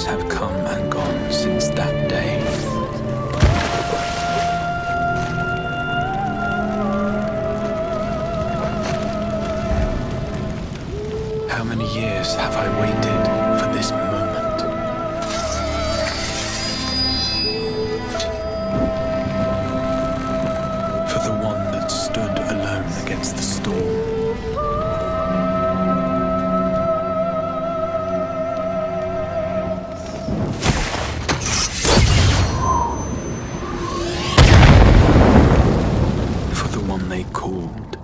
have come and gone since that day. How many years have I waited for this moment? For the one that stood alone against the storm. For the one they called.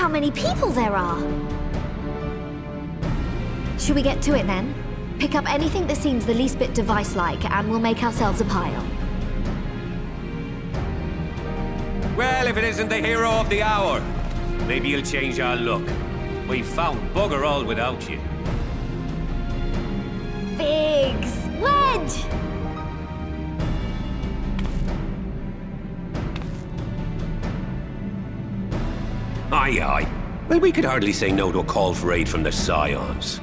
how many people there are. Should we get to it then? Pick up anything that seems the least bit device-like, and we'll make ourselves a pile. Well, if it isn't the hero of the hour, maybe you'll change our look. We've found bugger all without you. Biggs! Wedge! Aye, aye. Well, we could hardly say no to a call for aid from the Scions.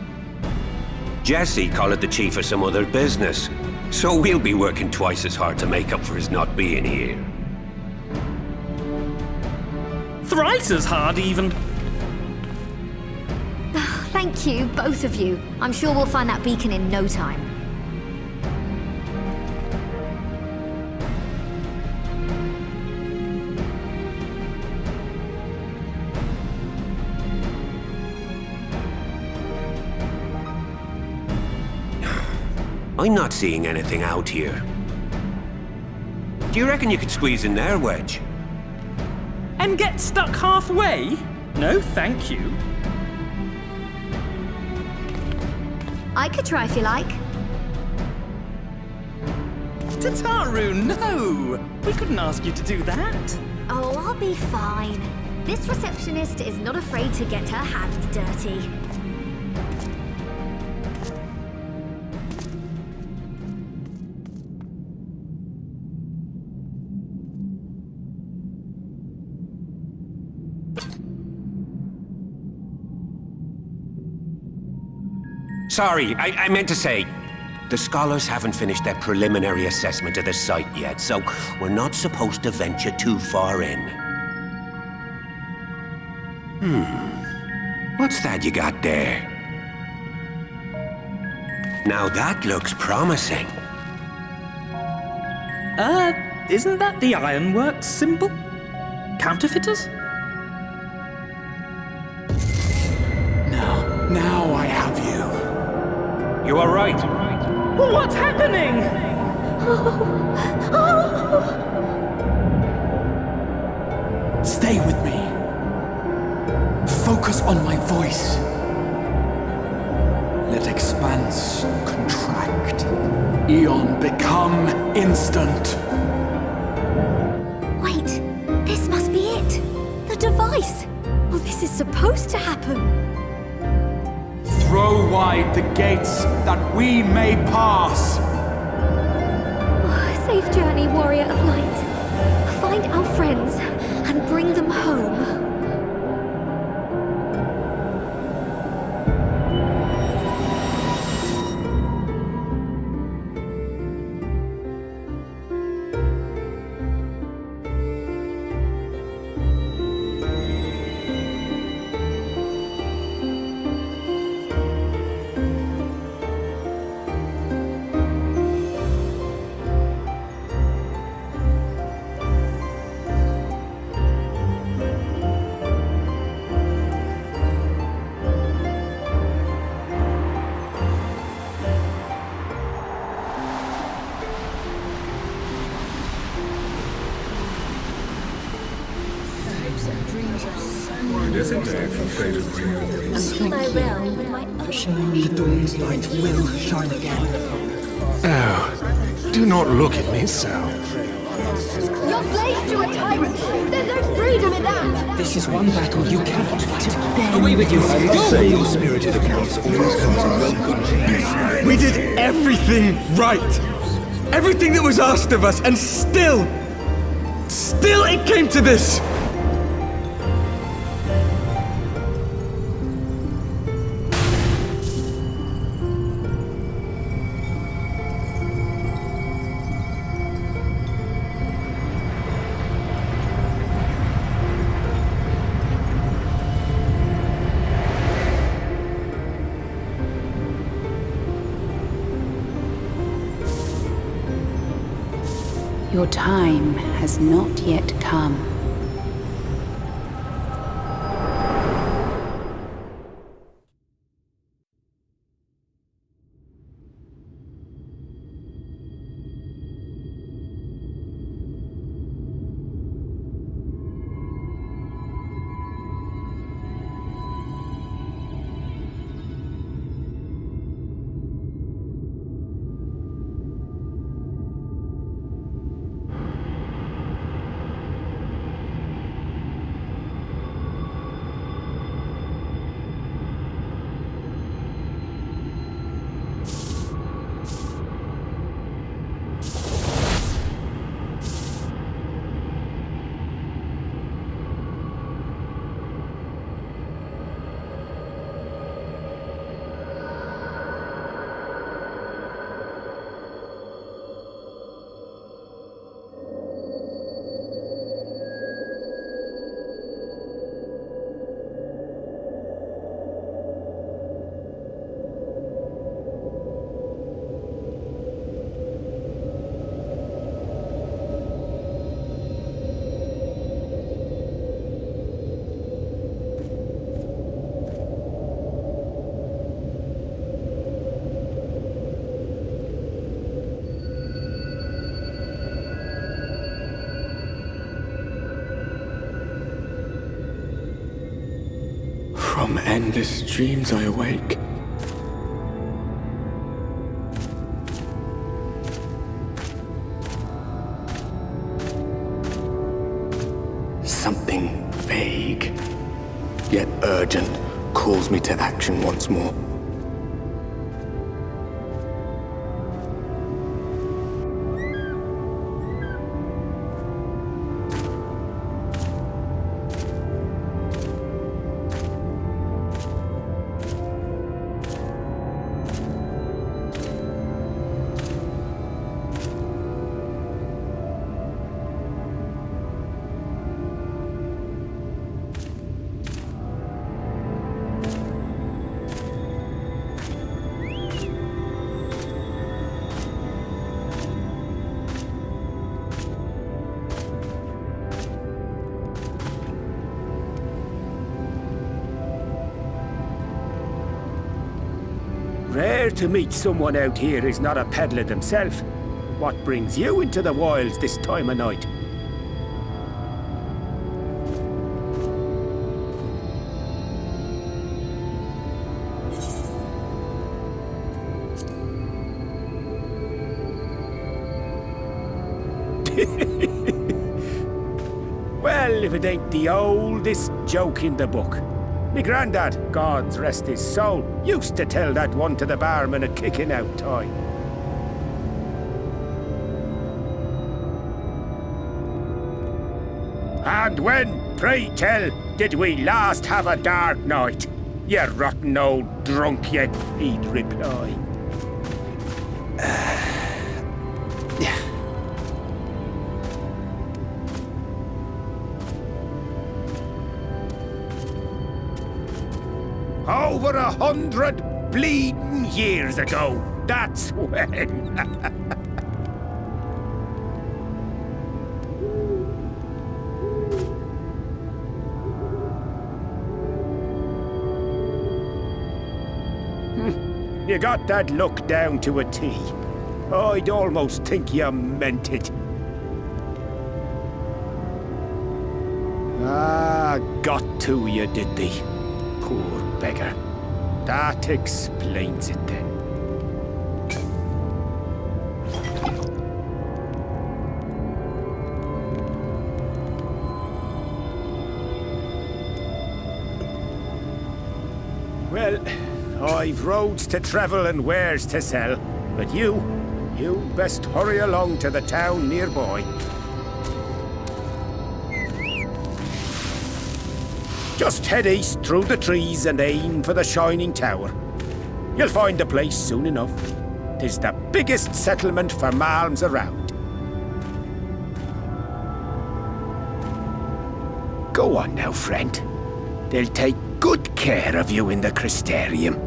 Jesse called it the chief of some other business, so we'll be working twice as hard to make up for his not being here. Thrice as hard, even. Thank you, both of you. I'm sure we'll find that beacon in no time. I'm not seeing anything out here. Do you reckon you could squeeze in there, Wedge? And get stuck halfway? No, thank you. I could try if you like. Tataru, no! We couldn't ask you to do that. Oh, I'll be fine. This receptionist is not afraid to get her hands dirty. Sorry, I meant to say, the scholars haven't finished their preliminary assessment of the site yet, so we're not supposed to venture too far in. What's that you got there? Now that looks promising. Isn't that the Ironworks symbol? Counterfeiters? Now I have you. You are right. What's happening? Stay with me. Focus on my voice. Let expanse contract. Eon become instant. Wait, this must be it. The device. Well, this is supposed to happen. Throw wide the gates that we may pass. Safe journey, warrior of light. Find our friends and bring them home. The dawn's light will shine again. Oh, do not look at me so. You're slaves to a tyrant! There's no freedom in that! This is one battle you cannot fight. Away with you! Go! Spirited accounts always comes in well. We did everything right! Everything that was asked of us, and still it came to this! Your time has not yet come. From endless dreams I awake. Something vague, yet urgent, calls me to action once more. Rare to meet someone out here who's not a peddler themselves. What brings you into the wilds this time of night? Well, if it ain't the oldest joke in the book. Me granddad, God's rest his soul, used to tell that one to the barman at kicking out time. And when, pray tell, did we last have a dark night? You rotten old drunk, he'd reply. Over 100 bleeding years ago, that's when. You got that look down to a T. I'd almost think you meant it. Ah, got to you, did they? Poor beggar. That explains it then. Well, I've roads to travel and wares to sell, but you best hurry along to the town nearby. Just head east through the trees and aim for the Shining Tower. You'll find the place soon enough. 'Tis the biggest settlement for malms around. Go on now, friend. They'll take good care of you in the Crystarium.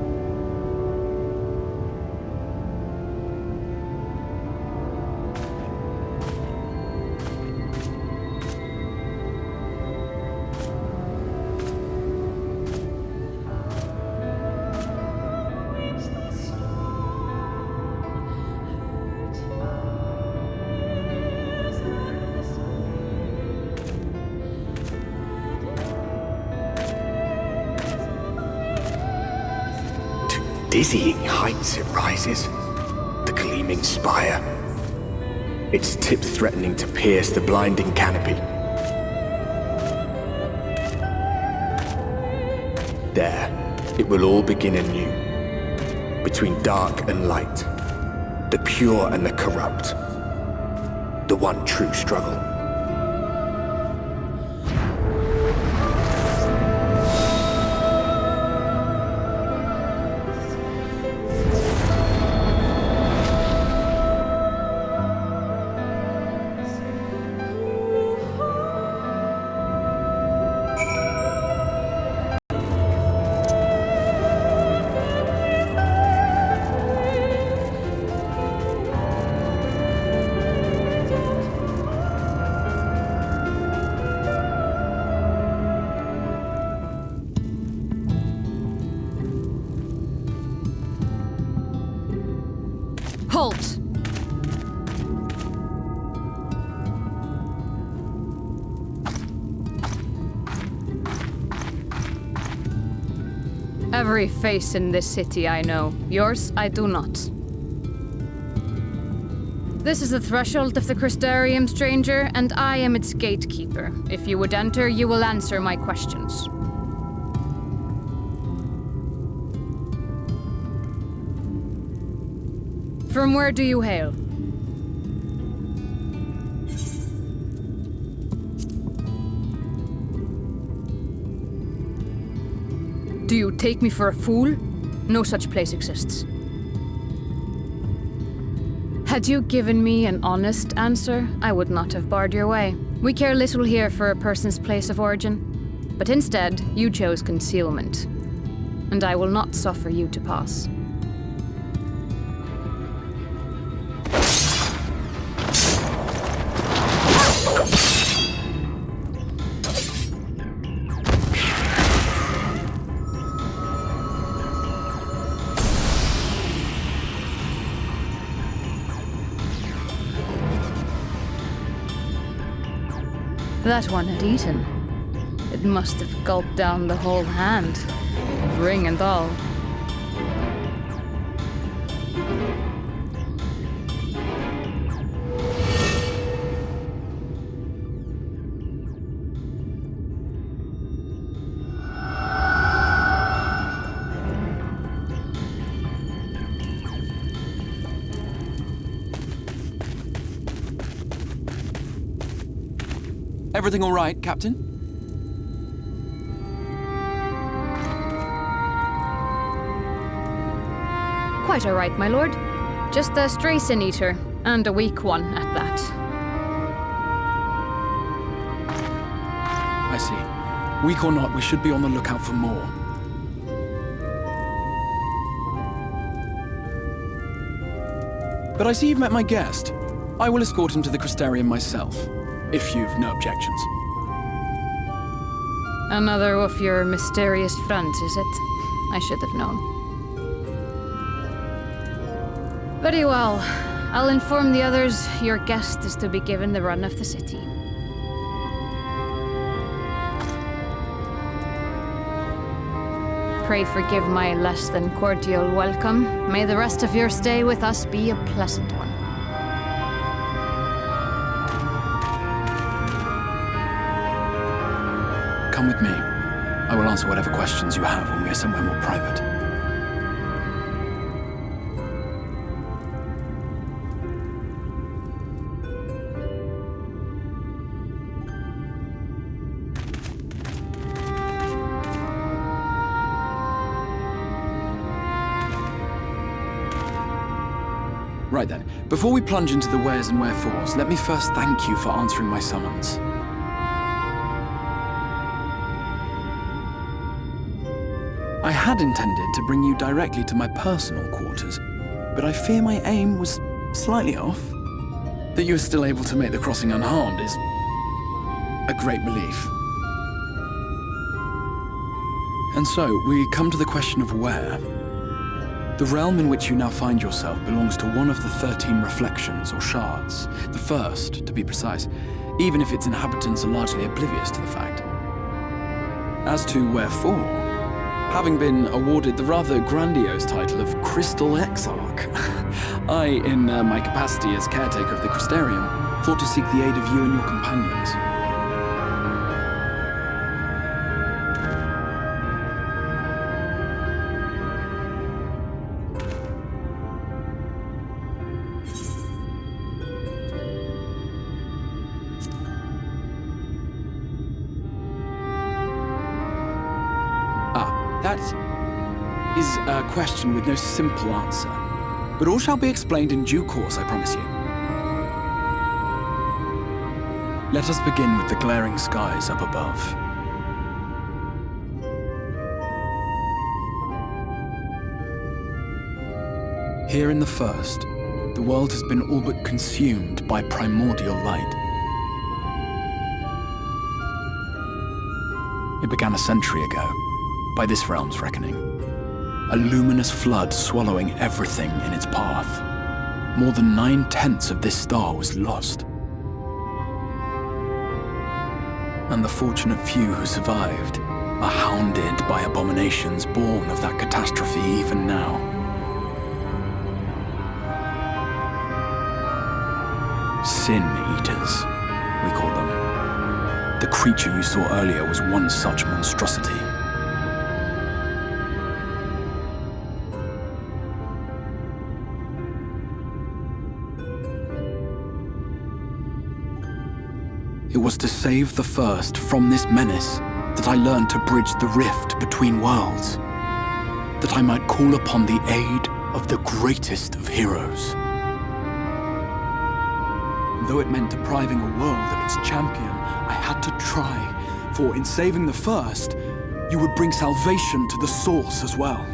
Dizzying heights it rises, the gleaming spire, its tip threatening to pierce the blinding canopy. There, it will all begin anew, between dark and light, the pure and the corrupt, the one true struggle. Halt! Every face in this city I know. Yours, I do not. This is the threshold of the Crystarium, stranger, and I am its gatekeeper. If you would enter, you will answer my questions. From where do you hail? Do you take me for a fool? No such place exists. Had you given me an honest answer, I would not have barred your way. We care little here for a person's place of origin. But instead, you chose concealment. And I will not suffer you to pass. That one had eaten. It must have gulped down the whole hand, ring and all. Everything all right, Captain? Quite all right, my lord. Just a stray sin eater, and a weak one at that. I see. Weak or not, we should be on the lookout for more. But I see you've met my guest. I will escort him to the Crystarium myself. If you've no objections. Another of your mysterious friends, is it? I should have known. Very well. I'll inform the others your guest is to be given the run of the city. Pray forgive my less than cordial welcome. May the rest of your stay with us be a pleasant one. Come with me. I will answer whatever questions you have when we are somewhere more private. Right then, before we plunge into the wheres and wherefores, let me first thank you for answering my summons. I had intended to bring you directly to my personal quarters, but I fear my aim was slightly off. That you are still able to make the crossing unharmed is a great relief. And so, we come to the question of where. The realm in which you now find yourself belongs to one of the 13 reflections, or shards. The first, to be precise, even if its inhabitants are largely oblivious to the fact. As to wherefore, having been awarded the rather grandiose title of Crystal Exarch, I, in my capacity as caretaker of the Crystarium, thought to seek the aid of you and your companions. That is a question with no simple answer. But all shall be explained in due course, I promise you. Let us begin with the glaring skies up above. Here in the first, the world has been all but consumed by primordial light. It began a century ago. By this realm's reckoning. A luminous flood swallowing everything in its path. More than 9/10 of this star was lost. And the fortunate few who survived are hounded by abominations born of that catastrophe even now. Sin Eaters, we call them. The creature you saw earlier was one such monstrosity. It was to save the First from this menace that I learned to bridge the rift between worlds, that I might call upon the aid of the greatest of heroes. Though it meant depriving a world of its champion, I had to try, for in saving the First, you would bring salvation to the source as well.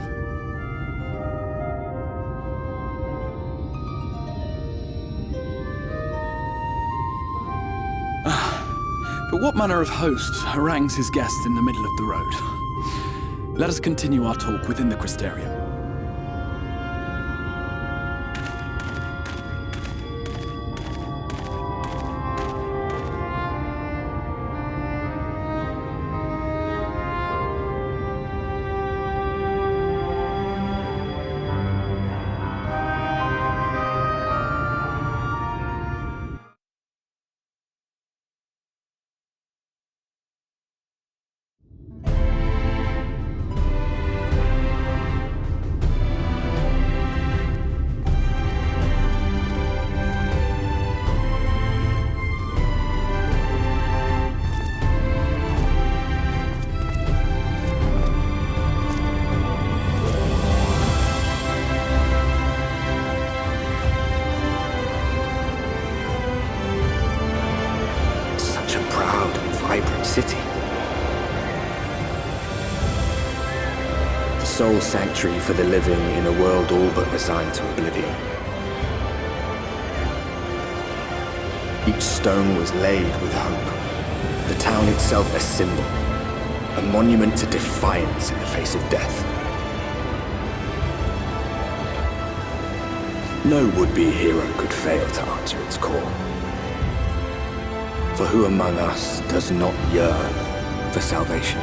But what manner of host harangues his guests in the middle of the road? Let us continue our talk within the Crystarium. City. The sole sanctuary for the living in a world all but resigned to oblivion. Each stone was laid with hope. The town itself a symbol, a monument to defiance in the face of death. No would-be hero could fail to answer its call. For who among us does not yearn for salvation?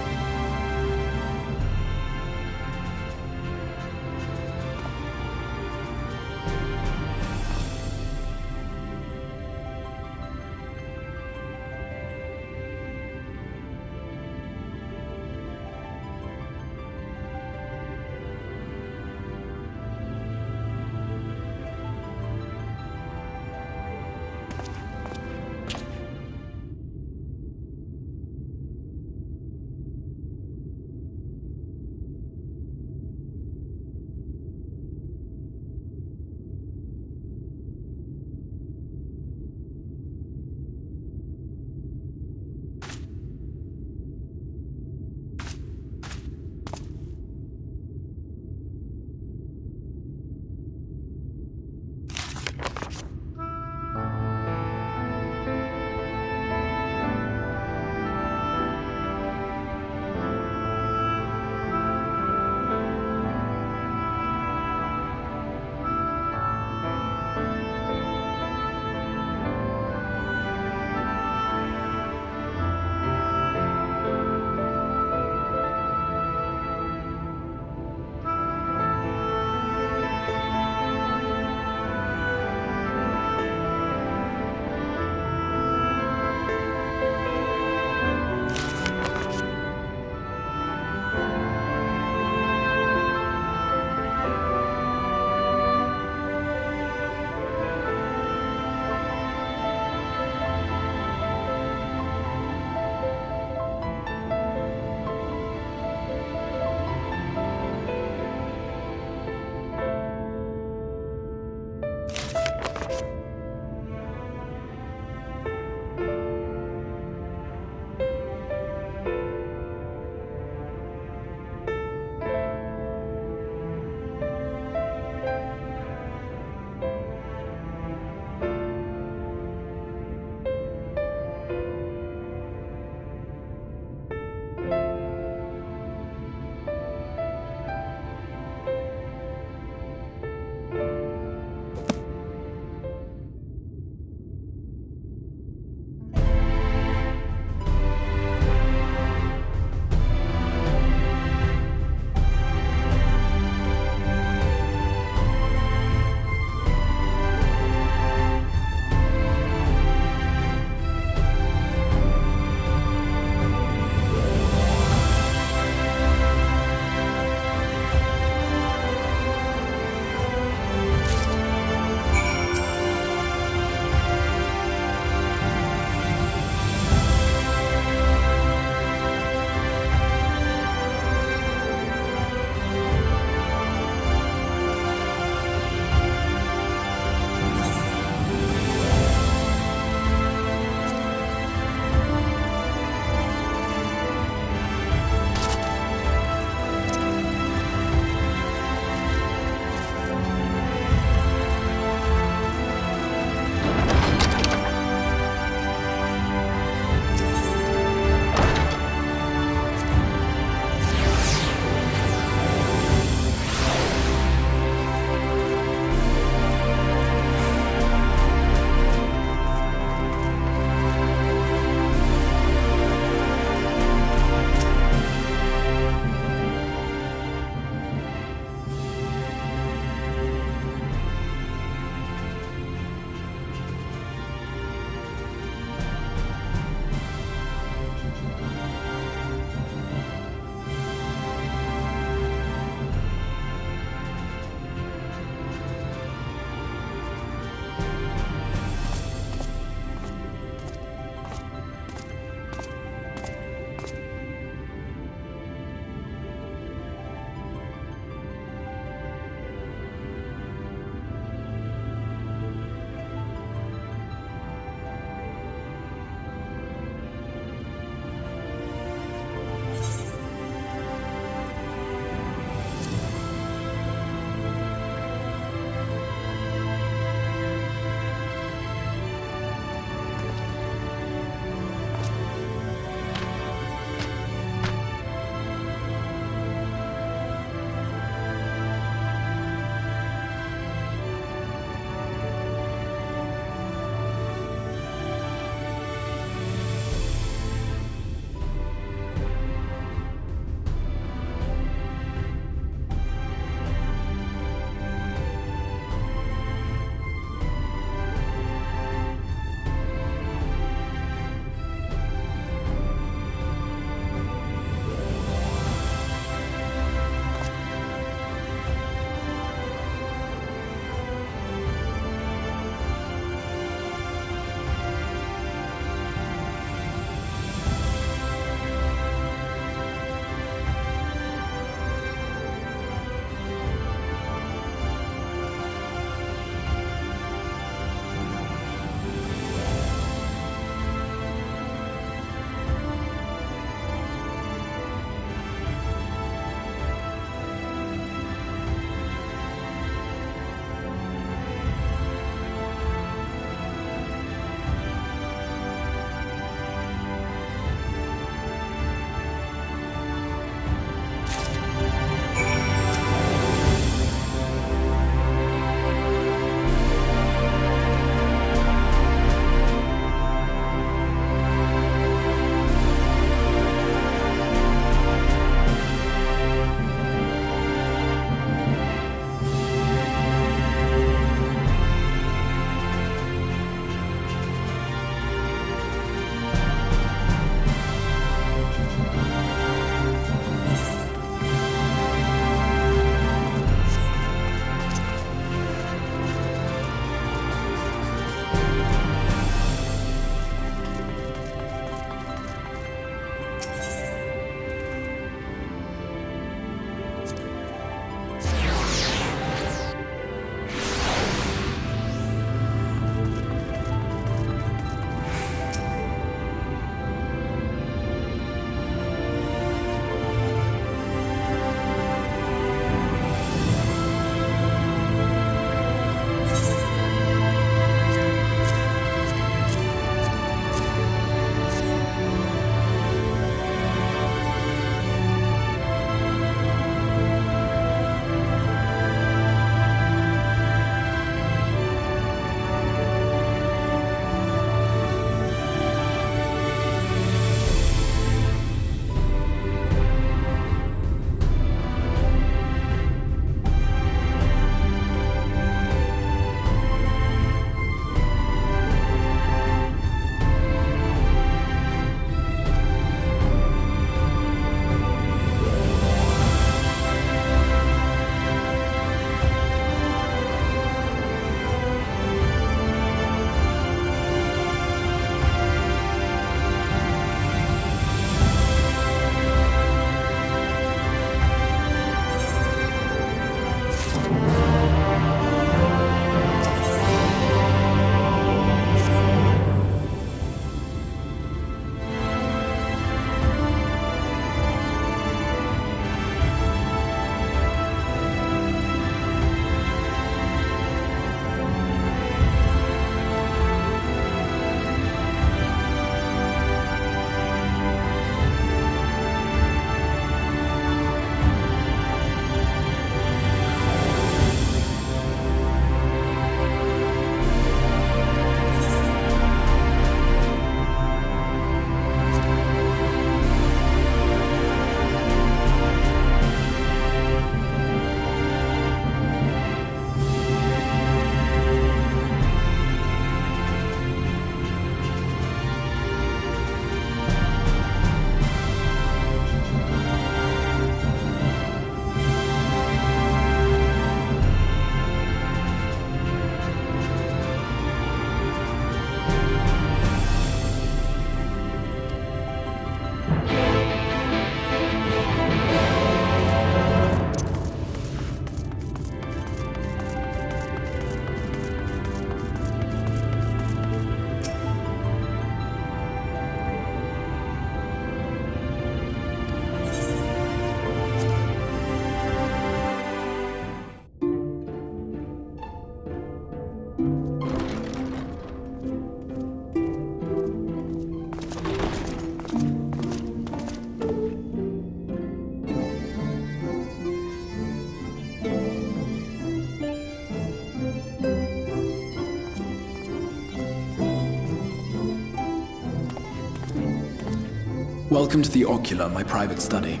Welcome to the Ocular, my private study.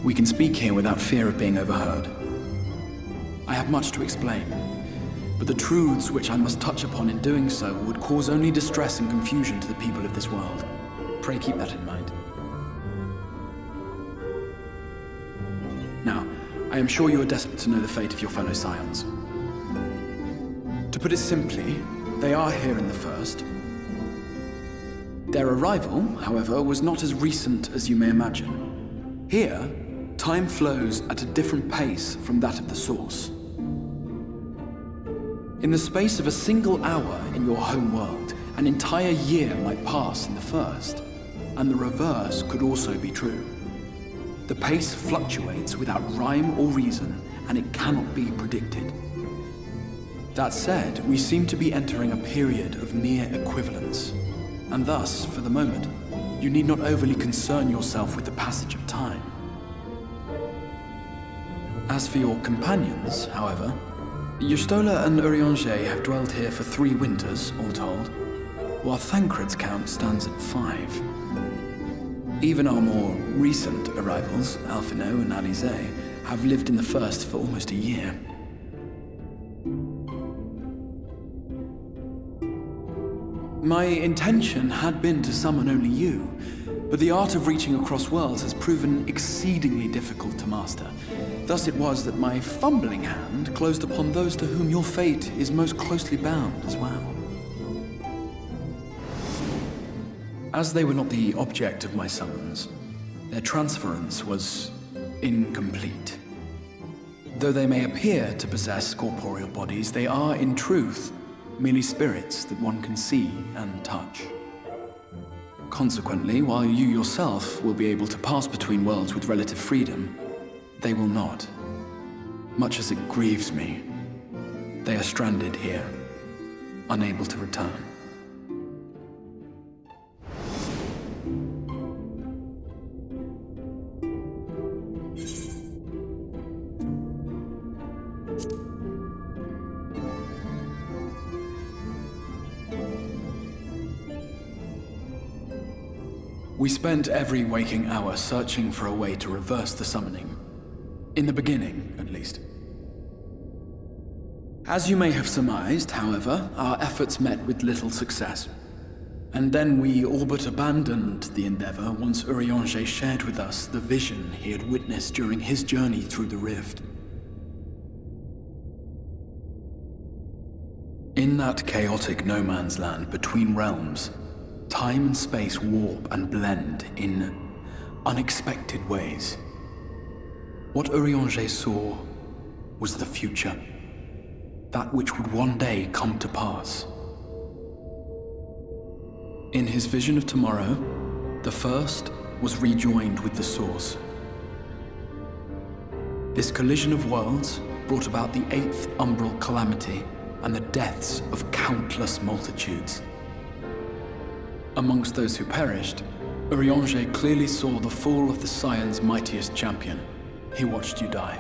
We can speak here without fear of being overheard. I have much to explain, but the truths which I must touch upon in doing so would cause only distress and confusion to the people of this world. Pray keep that in mind. Now, I am sure you are desperate to know the fate of your fellow scions. To put it simply, they are here in the First. Their arrival, however, was not as recent as you may imagine. Here, time flows at a different pace from that of the Source. In the space of a single hour in your home world, an entire year might pass in the First, and the reverse could also be true. The pace fluctuates without rhyme or reason, and it cannot be predicted. That said, we seem to be entering a period of near equivalence. And thus, for the moment, you need not overly concern yourself with the passage of time. As for your companions, however, Y'shtola and Urianger have dwelled here for 3 winters, all told, while Thancred's count stands at 5. Even our more recent arrivals, Alphino and Alizé, have lived in the First for almost a year. My intention had been to summon only you, but the art of reaching across worlds has proven exceedingly difficult to master. Thus it was that my fumbling hand closed upon those to whom your fate is most closely bound as well. As they were not the object of my summons, their transference was incomplete. Though they may appear to possess corporeal bodies, they are, in truth, merely spirits that one can see and touch. Consequently, while you yourself will be able to pass between worlds with relative freedom, they will not. Much as it grieves me, they are stranded here, unable to return. We spent every waking hour searching for a way to reverse the summoning. In the beginning, at least. As you may have surmised, however, our efforts met with little success. And then we all but abandoned the endeavor once Urianger shared with us the vision he had witnessed during his journey through the rift. In that chaotic no-man's land between realms, time and space warp and blend in unexpected ways. What Urianger saw was the future, that which would one day come to pass. In his vision of tomorrow, the First was rejoined with the Source. This collision of worlds brought about the 8th umbral calamity and the deaths of countless multitudes. Amongst those who perished, Urianger clearly saw the fall of the Scion's mightiest champion. He watched you die.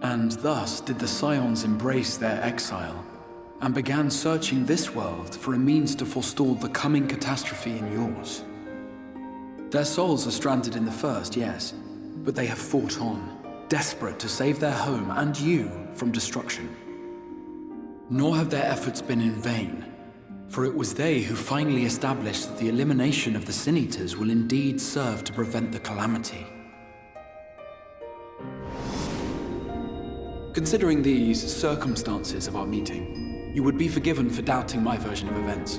And thus did the Scions embrace their exile, and began searching this world for a means to forestall the coming catastrophe in yours. Their souls are stranded in the First, yes, but they have fought on, desperate to save their home and you from destruction. Nor have their efforts been in vain, for it was they who finally established that the elimination of the Sin-Eaters will indeed serve to prevent the calamity. Considering these circumstances of our meeting, you would be forgiven for doubting my version of events.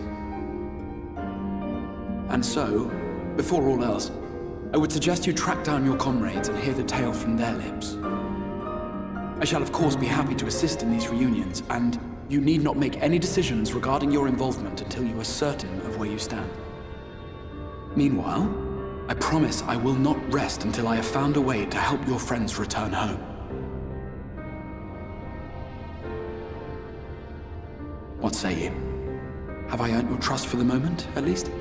And so, before all else, I would suggest you track down your comrades and hear the tale from their lips. I shall of course be happy to assist in these reunions, and you need not make any decisions regarding your involvement until you are certain of where you stand. Meanwhile, I promise I will not rest until I have found a way to help your friends return home. What say you? Have I earned your trust for the moment, at least?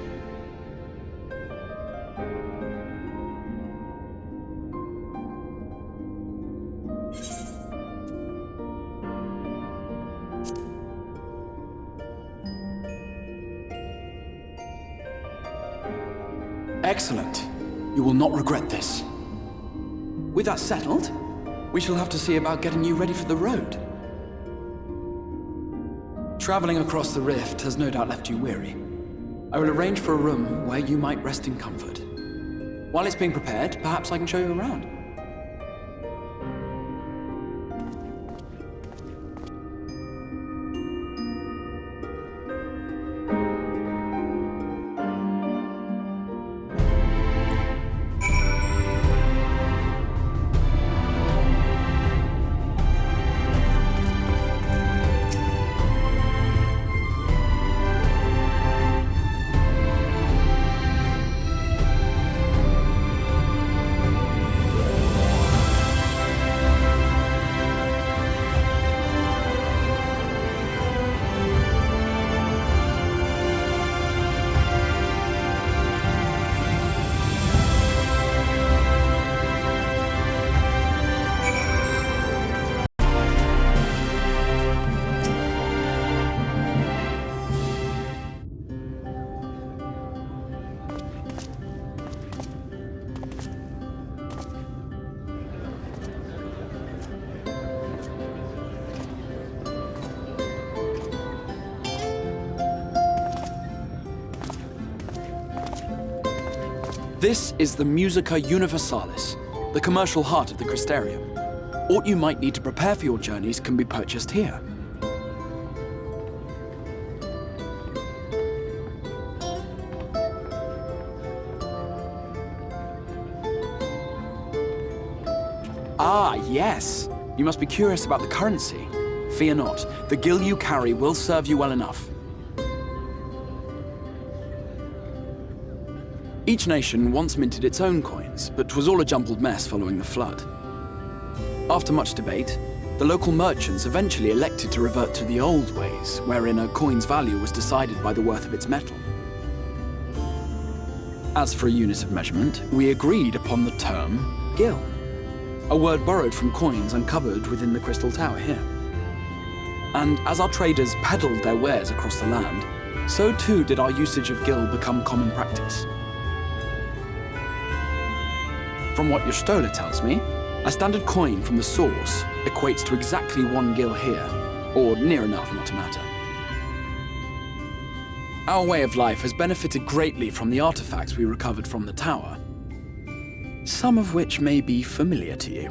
Excellent. You will not regret this. With that settled, we shall have to see about getting you ready for the road. Traveling across the rift has no doubt left you weary. I will arrange for a room where you might rest in comfort. While it's being prepared, perhaps I can show you around. This is the Musica Universalis, the commercial heart of the Crystarium. What you might need to prepare for your journeys can be purchased here. Ah, yes. You must be curious about the currency. Fear not. The gil you carry will serve you well enough. Each nation once minted its own coins, but 'twas all a jumbled mess following the flood. After much debate, the local merchants eventually elected to revert to the old ways, wherein a coin's value was decided by the worth of its metal. As for a unit of measurement, we agreed upon the term gil, a word borrowed from coins uncovered within the Crystal Tower here. And as our traders peddled their wares across the land, so too did our usage of gil become common practice. From what your stola tells me, a standard coin from the source equates to exactly 1 gil here, or near enough not to matter. Our way of life has benefited greatly from the artifacts we recovered from the tower, some of which may be familiar to you.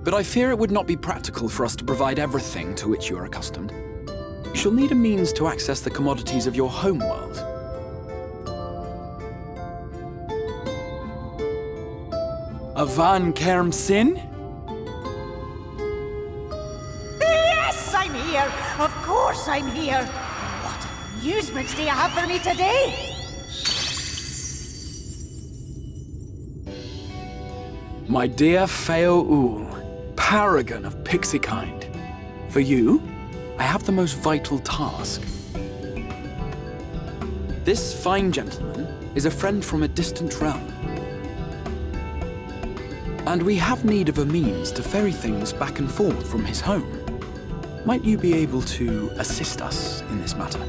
But I fear it would not be practical for us to provide everything to which you are accustomed. You shall need a means to access the commodities of your homeworld. A van Kerm Sin? Yes, I'm here! Of course I'm here! What amusements do you have for me today? My dear Feo Ul, paragon of pixie kind. For you, I have the most vital task. This fine gentleman is a friend from a distant realm. And we have need of a means to ferry things back and forth from his home. Might you be able to assist us in this matter?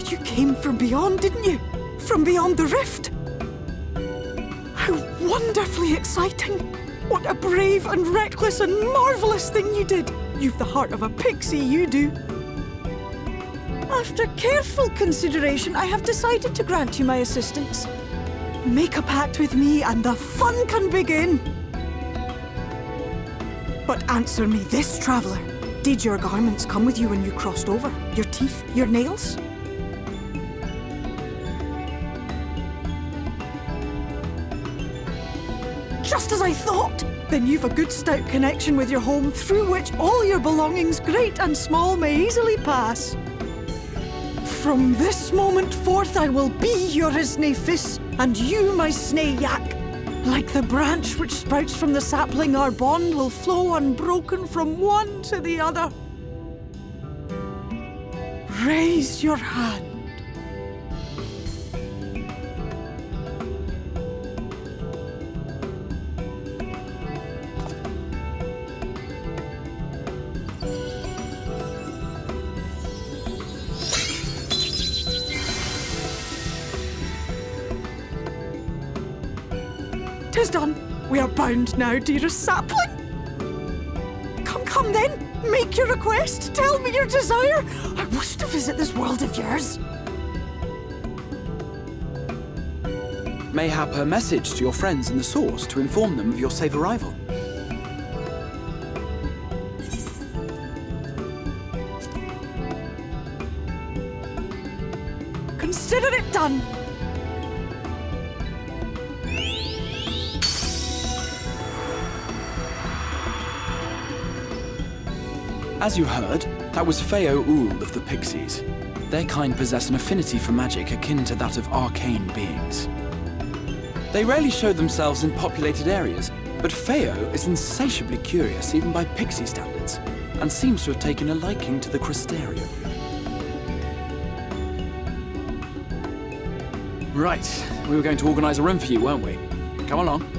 You came from beyond, didn't you? From beyond the rift? How wonderfully exciting! What a brave and reckless and marvelous thing you did! You've the heart of a pixie, you do. After careful consideration, I have decided to grant you my assistance. Make a pact with me and the fun can begin. But answer me this, traveler. Did your garments come with you when you crossed over? Your teeth? Your nails? Just as I thought! Then you've a good stout connection with your home through which all your belongings, great and small, may easily pass. From this moment forth I will be your Isne Fis, and you my Sne Yak. Like the branch which sprouts from the sapling, our bond will flow unbroken from one to the other. Raise your hand. Tis done. We are bound now, dearest sapling. Come then. Make your request. Tell me your desire. I wish to visit this world of yours. Mayhap a message to your friends in the Source to inform them of your safe arrival. Consider it done. As you heard, that was Feo Ool of the Pixies. Their kind possess an affinity for magic akin to that of arcane beings. They rarely show themselves in populated areas, but Feo is insatiably curious even by Pixie standards, and seems to have taken a liking to the Crystarium. Right, we were going to organize a room for you, weren't we? Come along.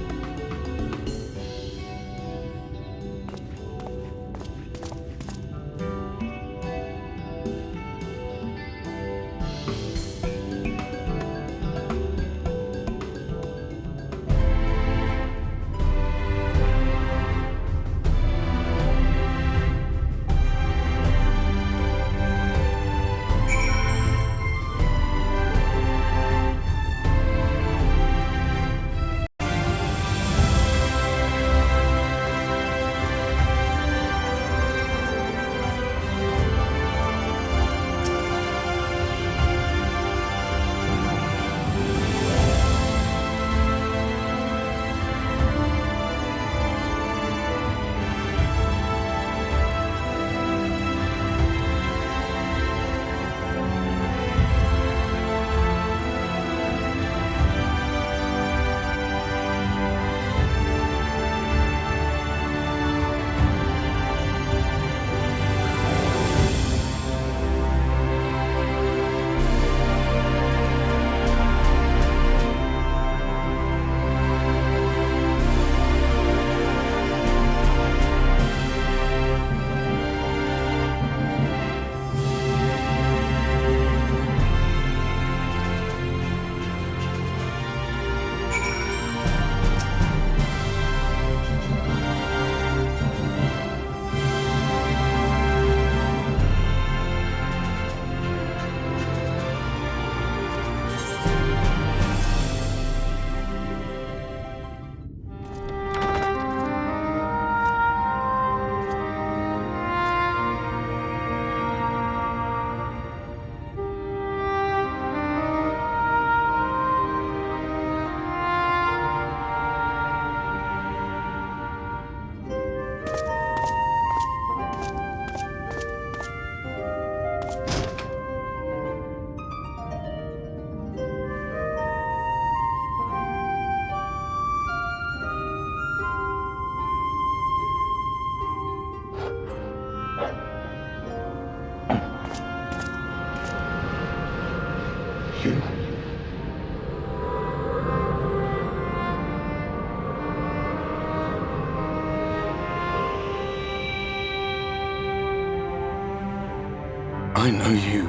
I know you.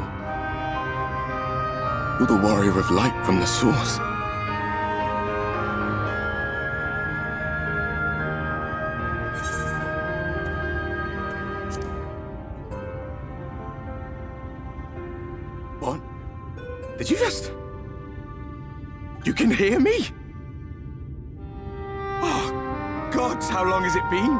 You're the warrior of light from the Source. What? Did you just... You can hear me? Oh, gods, how long has it been?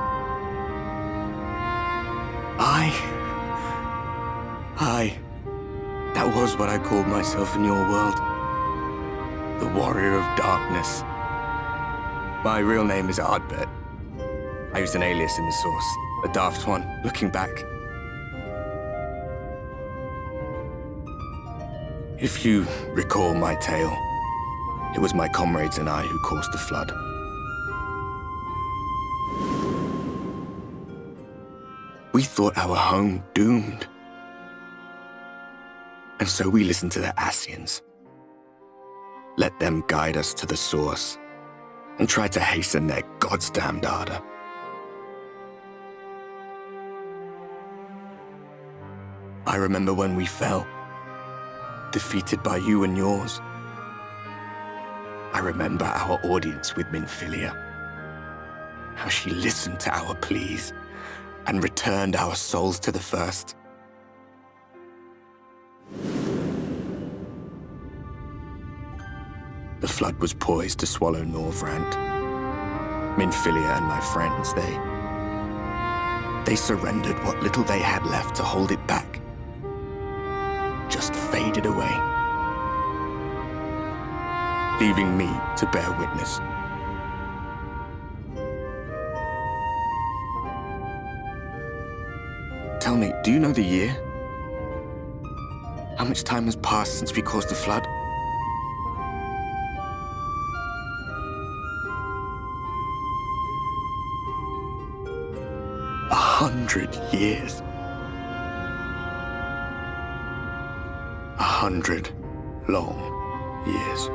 That was what I called myself in your world. The Warrior of Darkness. My real name is Ardbert. I used an alias in the Source, a daft one, looking back. If you recall my tale, it was my comrades and I who caused the flood. We thought our home doomed. And so we listened to the Ascians. Let them guide us to the source and tried to hasten their goddamned ardor. I remember when we fell, defeated by you and yours. I remember our audience with Minfilia, how she listened to our pleas and returned our souls to the First. The flood was poised to swallow Norvrandt. Minfilia and my friends, they surrendered what little they had left to hold it back. Just faded away, leaving me to bear witness. Tell me, do you know the year? How much time has passed since we caused the flood? A 100 years. 100 long years.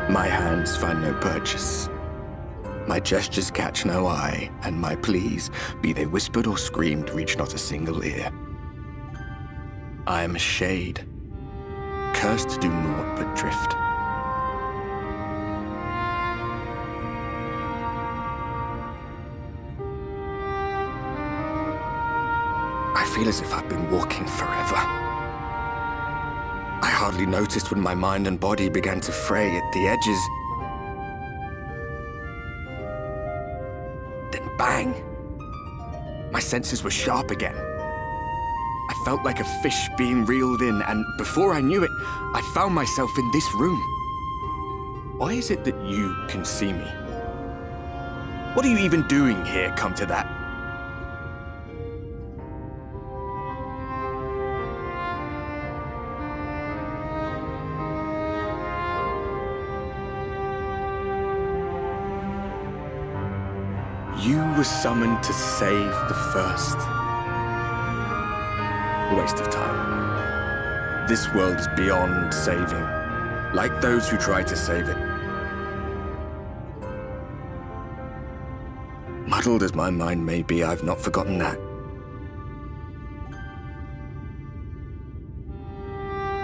My hands find no purchase. My gestures catch no eye, and my pleas, be they whispered or screamed, reach not a single ear. I am a shade, cursed to do naught but drift. I feel as if I've been walking forever. I hardly noticed when my mind and body began to fray at the edges. Bang! My senses were sharp again. I felt like a fish being reeled in, and before I knew it, I found myself in this room. Why is it that you can see me? What are you even doing here, come to that? You were summoned to save the First. A waste of time. This world is beyond saving, like those who try to save it. Muddled as my mind may be, I've not forgotten that.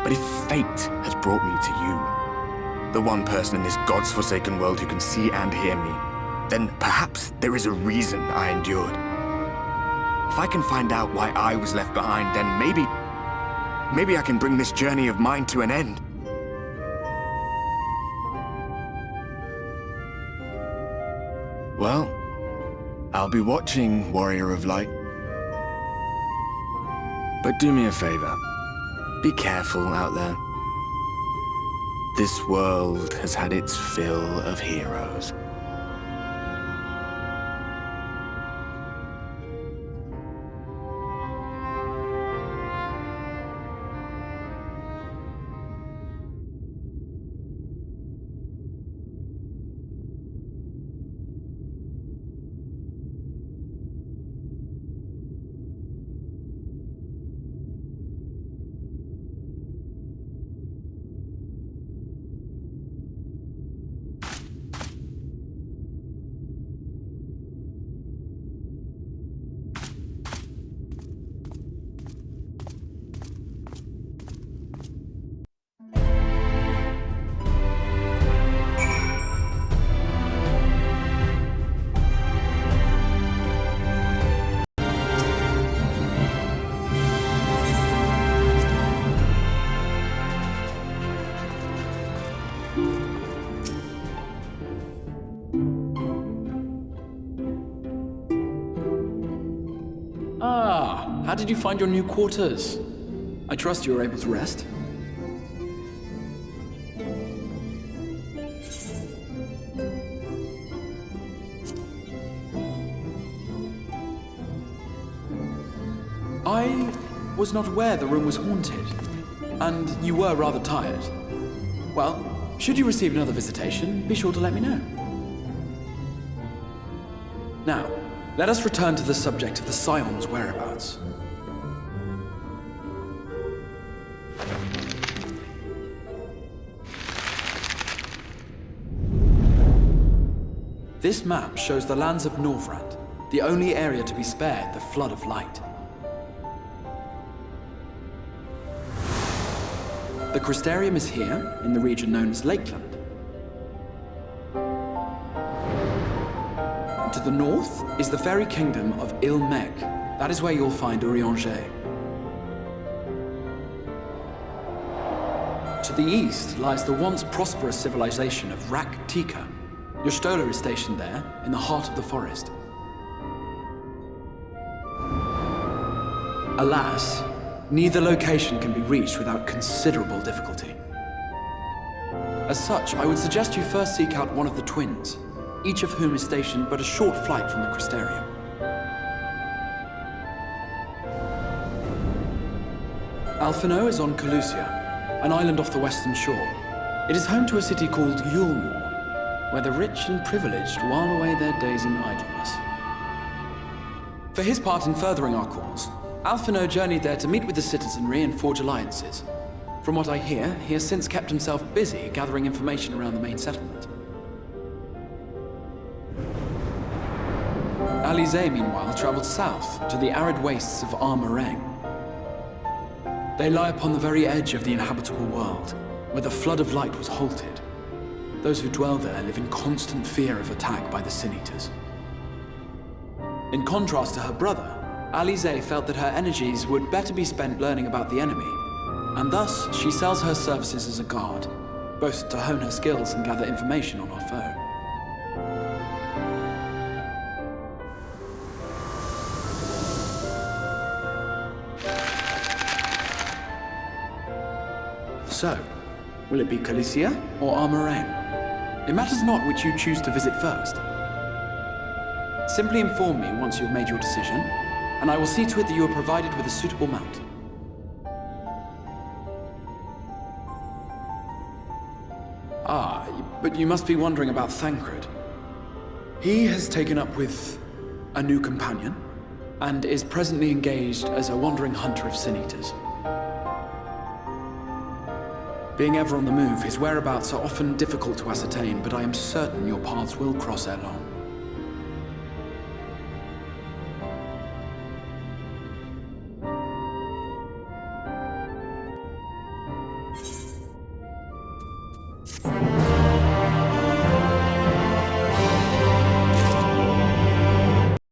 But if fate has brought me to you, the one person in this God's-forsaken world who can see and hear me, then perhaps there is a reason I endured. If I can find out why I was left behind, then maybe I can bring this journey of mine to an end. Well, I'll be watching, Warrior of Light. But do me a favor. Be careful out there. This world has had its fill of heroes. How did you find your new quarters? I trust you were able to rest? I was not aware the room was haunted, and you were rather tired. Well, should you receive another visitation, be sure to let me know. Now, let us return to the subject of the Scion's whereabouts. This map shows the lands of Norvrandt, the only area to be spared the flood of light. The Crystarium is here, in the region known as Lakeland. To the north is the fairy kingdom of Il-Meg. That is where you'll find Urianger. To the east lies the once prosperous civilization of Rak-Tika. Your Stola is stationed there, in the heart of the forest. Alas, neither location can be reached without considerable difficulty. As such, I would suggest you first seek out one of the twins, each of whom is stationed but a short flight from the Crystarium. Alphino is on Calusia, an island off the western shore. It is home to a city called Yulmore, where the rich and privileged while away their days in idleness. For his part in furthering our cause, Alphino journeyed there to meet with the citizenry and forge alliances. From what I hear, he has since kept himself busy gathering information around the main settlement. Alize, meanwhile, traveled south to the arid wastes of Armareng. They lie upon the very edge of the inhabitable world, where the flood of light was halted. Those who dwell there live in constant fear of attack by the Sin-Eaters. In contrast to her brother, Alize felt that her energies would better be spent learning about the enemy, and thus she sells her services as a guard, both to hone her skills and gather information on our foe. So, will it be Calusia or Armareng? It matters not which you choose to visit first. Simply inform me once you have made your decision, and I will see to it that you are provided with a suitable mount. Ah, but you must be wondering about Thancred. He has taken up with a new companion, and is presently engaged as a wandering hunter of Sin-Eaters. Being ever on the move, his whereabouts are often difficult to ascertain, but I am certain your paths will cross ere long.